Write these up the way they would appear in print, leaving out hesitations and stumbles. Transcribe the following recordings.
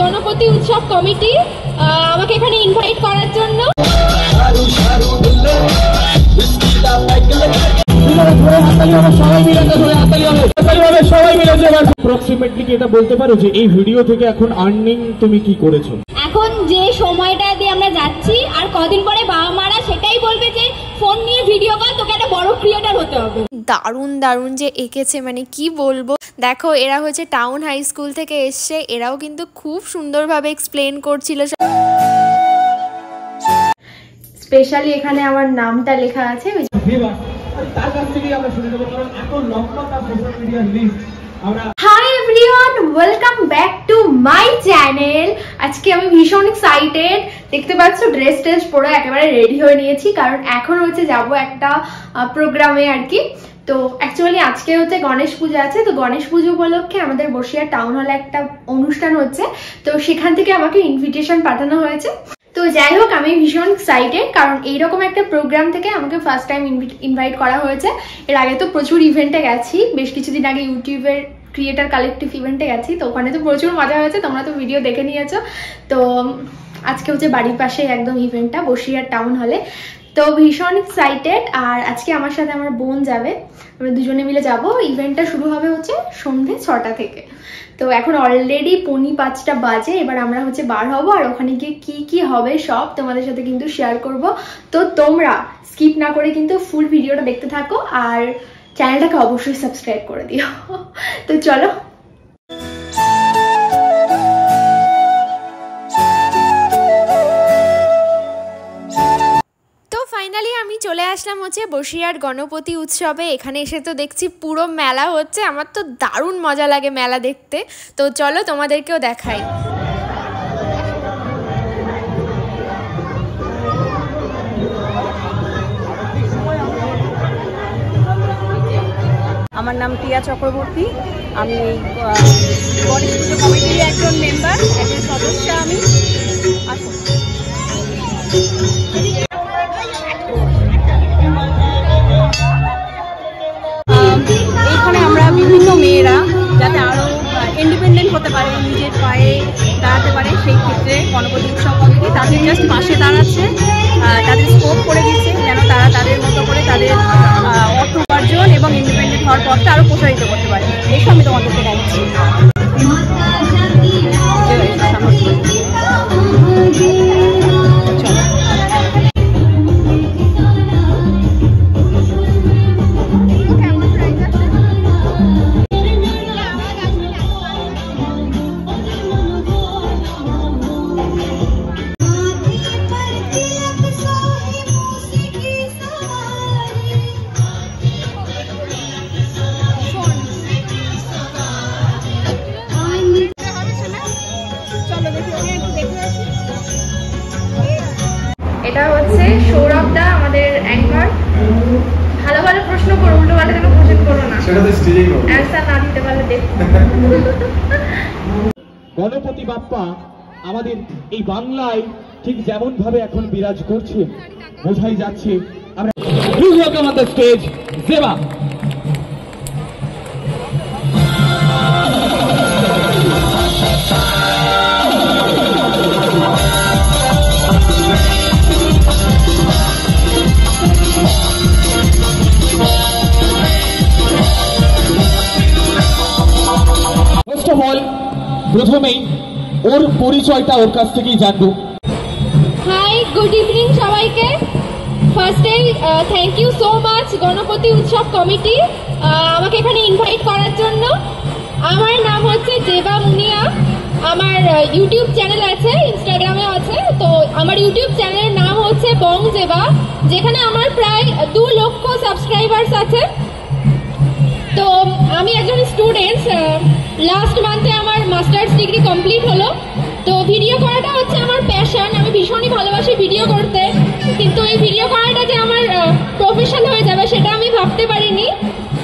গণপতি উৎসব কমিটি আমাকে এখানে ইনভাইট করার জন্য। এটা বলতে পারো যে এই ভিডিও থেকে এখন আর্নিং তুমি কি করেছো? এখন যে সময়টা দিয়ে আমরা যাচ্ছি আর কদিন পরে বাবা মারা সেটাই বলবে যে ফোন নিয়ে ভিডিও কর, তোকে একটা বড় ক্রিয়েটর হতে হবে। দারুণ দারুণ যে এঁকেছে, মানে কি বলবো। দেখো এরা হচ্ছে টাউন হাই স্কুল থেকে এসছে, এরাও কিন্তু খুব সুন্দরভাবে এক্সপ্লেন করছিল। স্পেশালি এখানে আমার নামটা লেখা আছে। তার কাছ থেকেই আমরা শুনে নেব, কারণ এখন লম্বা তার সোশ্যাল মিডিয়ার list. Hi everyone, welcome back to my channel. আজকে আমি ভীষণ এক্সাইটেড। দেখতে পাচ্ছ ড্রেস টেস পরে একেবারে রেডি হয়ে নিয়েছি, কারণ এখন হচ্ছে যাবো একটা প্রোগ্রামে আর কি। তো অ্যাকচুয়ালি আজকে হচ্ছে গণেশ পুজো আছে, তো গণেশ পুজো উপলক্ষে আমাদের বসিরহাট টাউন হলে একটা অনুষ্ঠান হচ্ছে, তো সেখান থেকে আমাকে ইনভিটেশন পাঠানো হয়েছে। তো যাই হোক, আমি ভীষণ এক্সাইটেড, কারণ এইরকম একটা প্রোগ্রাম থেকে আমাকে ফার্স্ট টাইম ইনভাইট করা হয়েছে। এর আগে তো প্রচুর ইভেন্টে গেছি, বেশ কিছুদিন আগে ইউটিউবের ক্রিয়েটার কালেকটিভ ইভেন্টে গেছি, তো ওখানে তো প্রচুর মজা হয়েছে, তোমরা তো ভিডিও দেখে নিয়েছো। তো আজকে হচ্ছে বাড়ির পাশে একদম ইভেন্টটা বসিরহাট টাউন হলে, তো ভীষণ এক্সাইটেড। আর আজকে আমার সাথে আমার বোন যাবে, আমরা দুজনে মিলে যাব। ইভেন্টটা শুরু হবে হচ্ছে সন্ধ্যে 6টা থেকে। তো এখন অলরেডি 4:45 বাজে, এবার আমরা হচ্ছে বার হব, আর ওখানে গিয়ে কি কি হবে সব তোমাদের সাথে কিন্তু শেয়ার করব। তো তোমরা স্কিপ না করে কিন্তু ফুল ভিডিওটা দেখতে থাকো, আর চ্যানেলটাকে অবশ্যই সাবস্ক্রাইব করে দিও। তো চলো। ফাইনালি আমি চলে আসলাম হচ্ছে বসিরহাট গণপতি উৎসবে। এখানে এসে তো দেখছি পুরো মেলা হচ্ছে, আমার তো দারুণ মজা লাগে মেলা দেখতে। তো চলো তোমাদেরকেও দেখাই। আমার নাম টিয়া চক্রবর্তী, আমি গণেশ পুজো কমিটির একজন মেম্বার, একজন সদস্য আমি। আসুন। এইখানে আমরা বিভিন্ন মেয়েরা যাতে আরও ইন্ডিপেন্ডেন্ট হতে পারে, নিজের পায়ে দাঁড়াতে পারে, সেই ক্ষেত্রে গণপতি উৎসব কমিটি তাদের জাস্ট পাশে দাঁড়াচ্ছে, তাদের স্কোপ করে দিচ্ছে যেন তারা তাদের মতো করে তাদের অর্থ উপার্জন এবং ইন্ডিপেন্ডেন্ট হওয়ার পথটা আরও প্রসারিত করতে পারে। এই আমি তোমাদেরকে জানাচ্ছি। এটা হচ্ছে সৌরভ দা, আমাদের অ্যাঙ্কার। ভালো ভালো প্রশ্ন করো, উল্টো পাল্টা কোনো কোশ্চেন করো না, অ্যান্সার না দিতে পারলে দেখো। গণপতি বাপ্পা আমাদের এই বাংলায় ঠিক যেমন ভাবে এখন বিরাজ করছে, বোঝাই যাচ্ছে। আমরা please welcome on the stage Zeba. প্রথমেই ওর পরিচয়টা ওর কাছ থেকেই জানবো। হাই, গুড ইভিনিং সবাইকে। ফার্স্টে thank you so much Ganapati উৎসব কমিটি আমাকে এখানে ইনভাইট করার জন্য। আমার নাম হচ্ছে জেবা মুনিয়া, আমার ইউটিউব চ্যানেল আছে, ইনস্টাগ্রামে আছে। তো আমার ইউটিউব চ্যানেলের নাম হচ্ছে বং জেবা, যেখানে আমার প্রায় 2 লক্ষ সাবস্ক্রাইবার্স আছে। তো আমি একজন স্টুডেন্ট, লাস্ট মান্থে আমার মাস্টার্স ডিগ্রি কমপ্লিট হলো। তো ভিডিও করাটা হচ্ছে আমার প্যাশন, আমি ভীষণই ভালোবাসি ভিডিও করতে, কিন্তু এই ভিডিও করাটা যে আমার প্রফেশন হয়ে যাবে সেটা আমি ভাবতে পারিনি।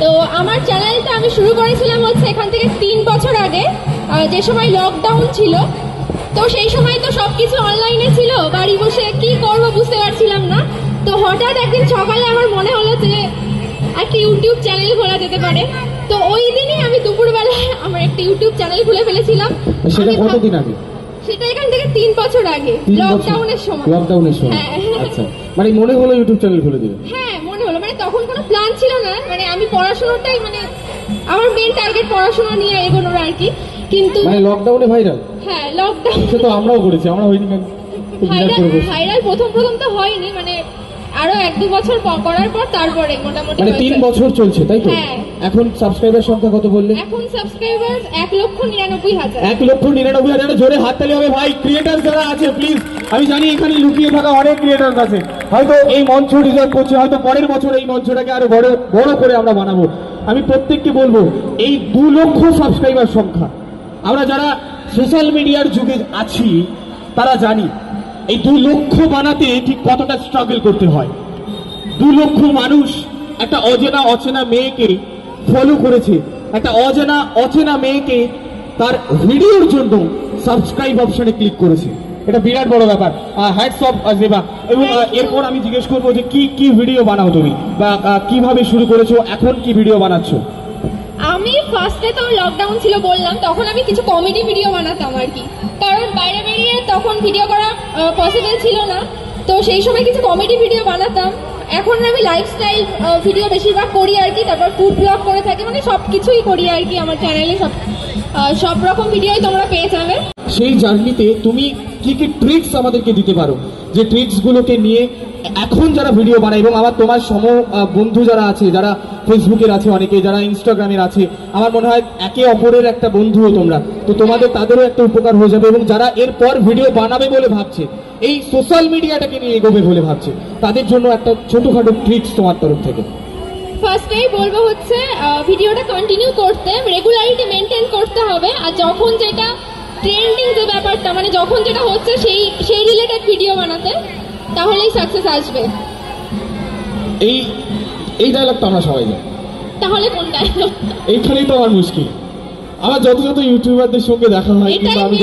তো আমার চ্যানেলটা আমি শুরু করেছিলাম হচ্ছে এখান থেকে 3 বছর আগে, যে সময় লকডাউন ছিল। তো সেই সময় তো সবকিছু অনলাইনে ছিল, বাড়ি বসে কি করব বুঝতে পারছিলাম না। তো হঠাৎ একদিন সকালে আমার মনে হলো যে একটা ইউটিউব চ্যানেল খোলা যেতে পারে। তো ওই দিনই আমি দুপুরবেলায় আমার একটা ইউটিউব চ্যানেল খুলে ফেলেছিলাম। সেটা কতদিন আগে? 3 বছর আগে, লকডাউনের সময়। হ্যাঁ। আচ্ছা, মানে মনে হলো ইউটিউব চ্যানেল খুলে দিবে? হ্যাঁ মনে হলো, মানে তখন কোনো প্ল্যান ছিল না, মানে আমি পড়াশোনাটাই, মানে আমার মেন টার্গেট পড়াশোনা নিয়ে এগোনোর আর কি, কিন্তু মানে লকডাউনে ভাইরাল? হ্যাঁ লকডাউন সে তো আমরাও করেছি, আমরা হইনি কেন? ভাইরাল প্রথম তো হয়নি, মানে আরো 1-2 বছর করার পর তারপরে মোটামুটি, মানে 3 বছর চলছে তাই তো? হ্যাঁ। এখন সাবস্ক্রাইবার সংখ্যা কত বললে? এখন সাবস্ক্রাইবার 1,99,000। 1,99,000। জোরে হাততালি হবে ভাই। ক্রিয়েটার যারা আছে প্লিজ, আমি জানি এখানে লুকিয়ে থাকা অনেক ক্রিয়েটার আছে, হয়তো এই মঞ্চ ডিজার্ভ করছে, হয়তো পরের বছর এই মঞ্চটাকে আরো বড় করে আমরা বানাবো। আমি প্রত্যেককে বলবো, এই 2 লক্ষ সাবস্ক্রাইবার সংখ্যা, আমরা যারা সোশ্যাল মিডিয়ার যুগে আছি তারা জানি এই 2 লক্ষ বানাতে ঠিক কতটা স্ট্রাগল করতে হয়। 2 লক্ষ মানুষ একটা অচেনা মেয়েকে ফলো করেছে, একটা অচেনা মেয়েকে তার ভিডিওর জন্য সাবস্ক্রাইব অপশনে ক্লিক করেছে। এটা বিরাট বড় ব্যাপার। Hats off Zeba. এবং এরপর আমি জিজ্ঞেস করবো যে কি ভিডিও বানাও তুমি, বা কিভাবে শুরু করেছো, এখন কি ভিডিও বানাচ্ছো? আমি ফার্স্টে তো লকডাউন ছিল বললাম, তখন আমি কিছু কমেডি ভিডিও বানাতাম আর কি, কারণ বাইরে বেরিয়ে তখন ভিডিও করা পসিবল ছিল না, তো সেই সময় কিছু কমেডি ভিডিও বানাতাম। এখন আমি লাইফস্টাইল ভিডিও বেশিরভাগ করি আর কি, তারপর ফুড ব্লগ করে থাকি, মানে সব কিছুই করি আর কি। আমার চ্যানেলে সব রকম ভিডিওই তোমরা পেয়ে যাবে। সেই জার্নিতে তুমি কি ট্রিক্স আমাদেরকে দিতে পারো, যে ট্রিক্স গুলোকে নিয়ে এখন যারা ভিডিও বানায়, এবং তোমার বন্ধু যারা আছে, যারা ফেসবুকের আছে, অনেকে যারা ইনস্টাগ্রামের আছে, আমার মনে হয় একে অপরের একটা বন্ধুও তোমরা, তো তাদেরও একটা উপকার হয়ে যাবে। এবং যারা এরপর ভিডিও বানাবে বলে ভাবছে, এই সোশ্যাল মিডিয়াটাকে নিয়ে এগোবে বলে ভাবছে, তাদের জন্য একটা ছোটখাটো ট্রিক্স তোমার তরফ থেকে। ফার্স্টেই বলবো হচ্ছে ভিডিওটা কন্টিনিউ করতে, রেগুলারিটি মেনটেন করতে হবে, আর যখন যেটা ট্রেন্ডিং যে ব্যাপারটা, মানে যখন যেটা হচ্ছে সেই রিলেটেড ভিডিও বানাতে, তাহলেই সাকসেস আসবে। এই ডায়লগটা আমরা সবাই জানি, তাহলে কোন ডায়লগ? এইখানেই তো আমার মুশকিল। আমার যত ইউটিউবারদের সঙ্গে দেখা হয়, কিন্তু আমি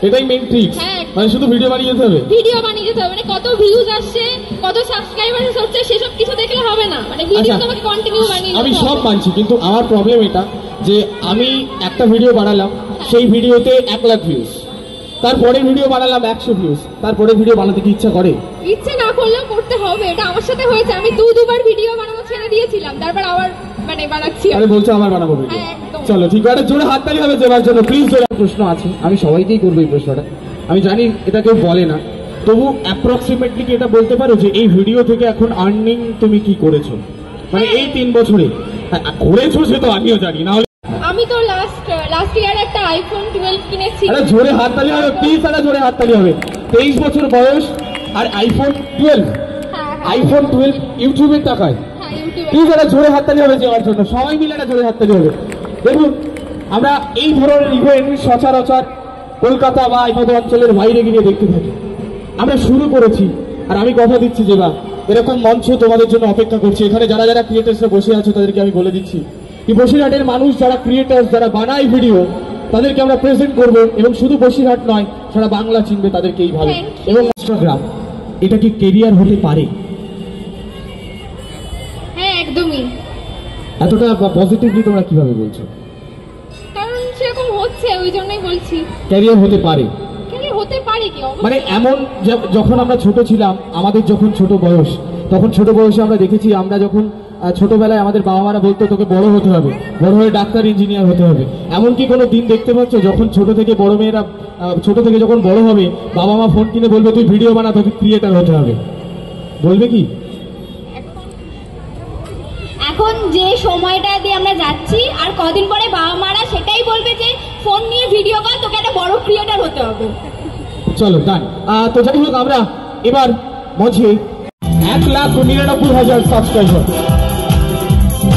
এটাই মেইন ট্রিক্স, মানে শুধু ভিডিও বানিয়ে যেতে হবে, মানে কত ভিউজ আসছে, কত সাবস্ক্রাইবার হচ্ছে, সেসব কিছু দেখলে হবে না, মানে ভিডিও তোমাকে কন্টিনিউ বানিয়ে যেতে হবে। আমি সব মানছি, কিন্তু আমার প্রবলেম এটা যে আমি একটা ভিডিও বানালাম, সেই ভিডিওতে 1 লাখ ভিউজ, তারপরে ভিডিও বানালাম 100 ভিউজ, তারপরে ভিডিও বানাতে কি ইচ্ছা করে? ইচ্ছে না করলেও করতে হবে, এটা আমার সাথে হয়েছে। আমি 2-2বার ভিডিও বানানো ছেড়ে দিয়েছিলাম, তারপর আবার মানে বানাচ্ছি। আরে বলছো আমার বানাবো ভিডিও? চলো ঠিক আছে, জোরে হাততালি হবে যাবার জন্য প্লিজ। জোরে প্রশ্ন আছে, আমি সবাইকেই করবো এই প্রশ্নটা, আমি জানি এটা কেউ বলে না, তবু অ্যাপ্রক্সিমেটলি কি এটা বলতে পারো যে এই ভিডিও থেকে এখন আর্নিং তুমি কি করেছো, মানে এই 3 বছরে করেছো? সে তো আমিও জানি, না হলে আমি তো লাস্ট ইয়ার একটা আইফোন 12 কিনেছি। আরে জোরে হাততালি হবে প্লিজ, আরে জোরে হাততালি হবে। 23 বছর বয়স আর আইফোন 12, আইফোন 12 ইউটিউবের টাকায়। প্লিজ একটা জোরে হাততালি হবে যাওয়ার জন্য, সবাই মিলে একটা জোরে হাততালি হবে। দেখুন, আমরা এই ধরনের ইভেন্ট সচরাচর কলকাতা বা আমাদের অঞ্চলের বাইরে গিয়ে দেখতে থাকি। আমরা শুরু করেছি, আর আমি কথা দিচ্ছি যে বা এরকম মঞ্চ তোমাদের জন্য অপেক্ষা করছে। এখানে যারা যারা ক্রিয়েটার্সরা বসে আছো তাদেরকে আমি বলে দিচ্ছি, এই বসিরহাটের মানুষ যারা ক্রিয়েটার্স, যারা বানায় ভিডিও, তাদেরকে আমরা প্রেজেন্ট করবো, এবং শুধু বসিরহাট নয়, সারা বাংলা চিনবে তাদেরকে এইভাবে। এবং ইনস্টাগ্রাম এটা কি কেরিয়ার হতে পারে? হ্যাঁ একদমই। এতটা পজিটিভলি তোমরা কিভাবে বলছো? কারণ সেরকম হচ্ছে, ওই জন্যই বলছি ক্যারিয়ার হতে পারে। হতে পারে কি, মানে এমন যখন আমরা ছোট ছিলাম, আমাদের যখন ছোট বয়স, তখন ছোট বয়সে আমরা দেখেছি, আমরা যখন ছোটবেলায় আমাদের বাবা মারা বলতো তোকে বড় হতে হবে, বড় হয়ে ডাক্তার ইঞ্জিনিয়ার হতে হবে। এমনকি কোনো দিন দেখতে পাচ্ছ যখন ছোট থেকে বড় মেয়েরা ছোট থেকে যখন বড় হবে, বাবা মা ফোন কিনে বলবে তুই ভিডিও বানা, তোকে ক্রিয়েটার হতে হবে, বলবে কি? এখন যে সময়টা দিয়ে আমরা যাচ্ছি, আর কদিন পরে বাবা মারা সেটাই বলবে যে ফোন নিয়ে ভিডিও কর, তোকে একটা বড় ক্রিয়েটার হতে হবে। চলো ডান। তো যাই হোক, আমরা এবার মঞ্চে 1,99,000 সাবস্ক্রাইবার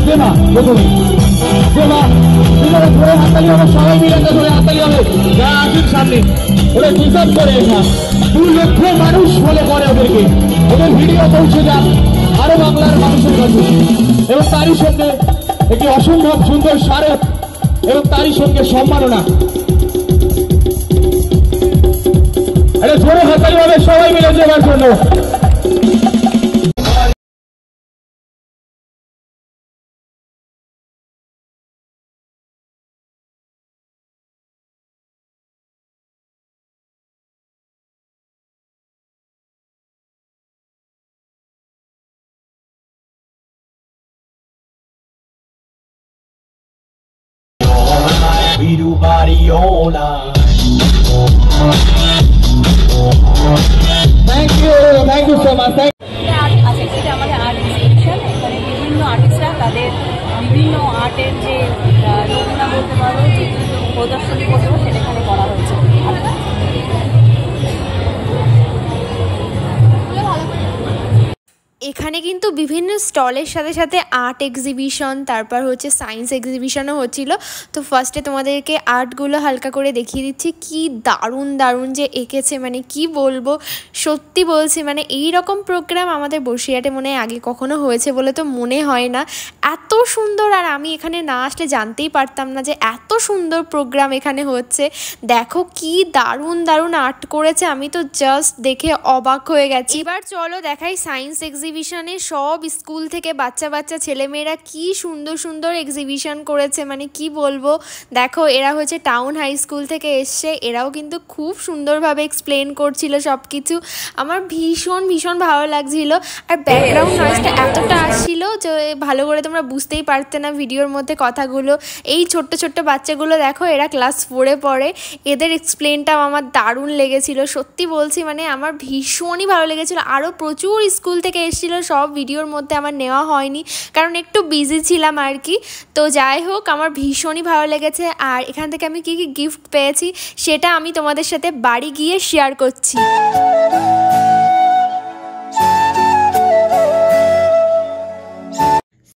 দেবা, প্রথমে দেবা, ধরে হাততালি হবে, সবাই মিলে ধরে হাততালি হবে, যারা আছেন সামনে, ওরা ডিজার্ভ করে। এটা 2 লক্ষ মানুষ ফলো করে ওদেরকে, ওদের ভিডিও পৌঁছে যাক আরো বাংলার মানুষের কাছে, এবং তারই সঙ্গে একটি অসম্ভব সুন্দর স্মারক, এবং তারই সঙ্গে সম্মাননা। এটা জোরে হাততালি হবে সবাই মিলে যাওয়ার জন্য। We do party all night. Thank you so much. আচ্ছা, এটা আমাদের আর্ট এক্সিবিশন। এখানে বিভিন্ন আর্টিস্টরা তাদের বিভিন্ন আর্টের যে নমুনা বলতে পারো, যে প্রদর্শনী করতে পারো, সেটা এখানে করা হয়েছে। এখানে কিন্তু বিভিন্ন স্টলের সাথে সাথে আর্ট এক্সিবিশন, তারপর হচ্ছে সায়েন্স এক্সিবিশনও হচ্ছিল। তো ফার্স্টে তোমাদেরকে আর্টগুলো হালকা করে দেখিয়ে দিচ্ছি। কি দারুণ দারুণ যে এঁকেছে, মানে কি বলবো, সত্যি বলছি, মানে এই রকম প্রোগ্রাম আমাদের বসিরহাটে মনে হয় আগে কখনো হয়েছে বলে তো মনে হয় না। এত সুন্দর, আর আমি এখানে না আসলে জানতেই পারতাম না যে এত সুন্দর প্রোগ্রাম এখানে হচ্ছে। দেখো কি দারুণ দারুণ আর্ট করেছে, আমি তো জাস্ট দেখে অবাক হয়ে গেছি। এবার চলো দেখাই সায়েন্স এক্সিবিশনে সব স্কুল থেকে বাচ্চা বাচ্চা ছেলেমেয়েরা কি সুন্দর সুন্দর এক্সিবিশন করেছে, মানে কি বলবো। দেখো এরা হচ্ছে টাউন হাই স্কুল থেকে এসছে, এরাও কিন্তু খুব সুন্দরভাবে এক্সপ্লেন করছিল সব কিছু। আমার ভীষণ ভীষণ ভালো লাগছিল। আর ব্যাকগ্রাউন্ড নয়েজটা এতটা আসছিল যে ভালো করে তোমরা বুঝতেই পারতে না ভিডিওর মধ্যে কথাগুলো। এই ছোট্ট ছোট্ট বাচ্চাগুলো দেখো, এরা ক্লাস 4-এ পড়ে, এদের এক্সপ্লেনটাও আমার দারুণ লেগেছিল, সত্যি বলছি, মানে আমার ভীষণই ভালো লেগেছিলো। আরও প্রচুর স্কুল থেকে এসেছিল, সব ভিডিওর মধ্যে আমার নেওয়া হয়নি কারণ একটু বিজি ছিলাম আর কি। তো যাই হোক, আমার ভীষণই ভালো লেগেছে। আর এখান থেকে আমি কি কি গিফট পেয়েছি সেটা আমি তোমাদের সাথে বাড়ি গিয়ে শেয়ার করছি।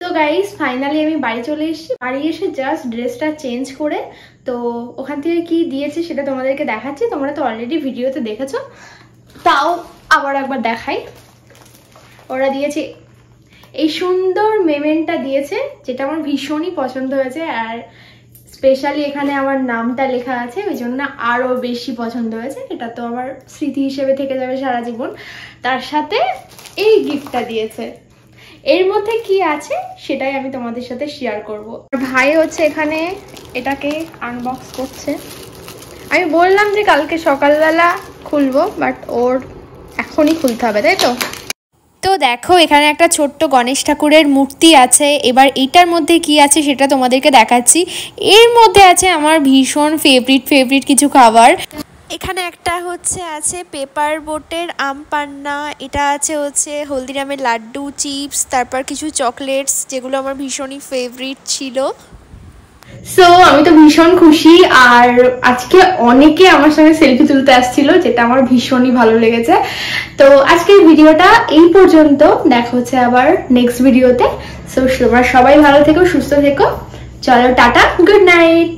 তো গাইস, ফাইনালি আমি বাড়ি চলে এসেছি। বাড়ি এসে জাস্ট ড্রেসটা চেঞ্জ করে, তো ওখান থেকে কি দিয়েছে সেটা তোমাদেরকে দেখাচ্ছি। তোমরা তো অলরেডি ভিডিওতে দেখেছো, তাও আবার একবার দেখাই। ওরা দিয়েছে এই সুন্দর মেমেন্টটা দিয়েছে, যেটা আমার ভীষণই পছন্দ হয়েছে। আর স্পেশালি এখানে আমার নামটা লেখা আছে, ওই জন্য আরও বেশি পছন্দ হয়েছে। এটা তো আমার স্মৃতি হিসেবে থেকে যাবে সারা জীবন। তার সাথে এই গিফটটা দিয়েছে। এর মধ্যে কি আছে সেটাই আমি তোমাদের সাথে শেয়ার করব। ভাই হচ্ছে এখানে এটাকে আনবক্স করছে। আমি বললাম যে কালকে সকালবেলা খুলবো, বাট ওর এখনই খুলতে হবে, তাই তো? তো দেখো এখানে একটা ছোট্ট গণেশ ঠাকুরের মূর্তি আছে। এবার এটার মধ্যে কি আছে সেটা তোমাদেরকে দেখাচ্ছি। এর মধ্যে আছে আমার ভীষণ ফেভারিট কিছু খাবার। এখানে একটা হচ্ছে আছে পেপার বোটের আম পান্না, এটা আছে হচ্ছে হলদিরামের লাড্ডু, চিপস, তারপর কিছু চকলেটস, যেগুলো আমার ভীষণই ফেভারিট ছিল। সো আমি তো ভীষণ খুশি। আর আজকে অনেকে আমার সঙ্গে সেলফি তুলতে আসছিল, যেটা আমার ভীষণই ভালো লেগেছে। তো আজকের ভিডিওটা এই পর্যন্ত, দেখা হচ্ছে আবার নেক্সট ভিডিওতে। সো তোমরা সবাই ভালো থেকো, সুস্থ থেকো। চলো টাটা, গুড নাইট।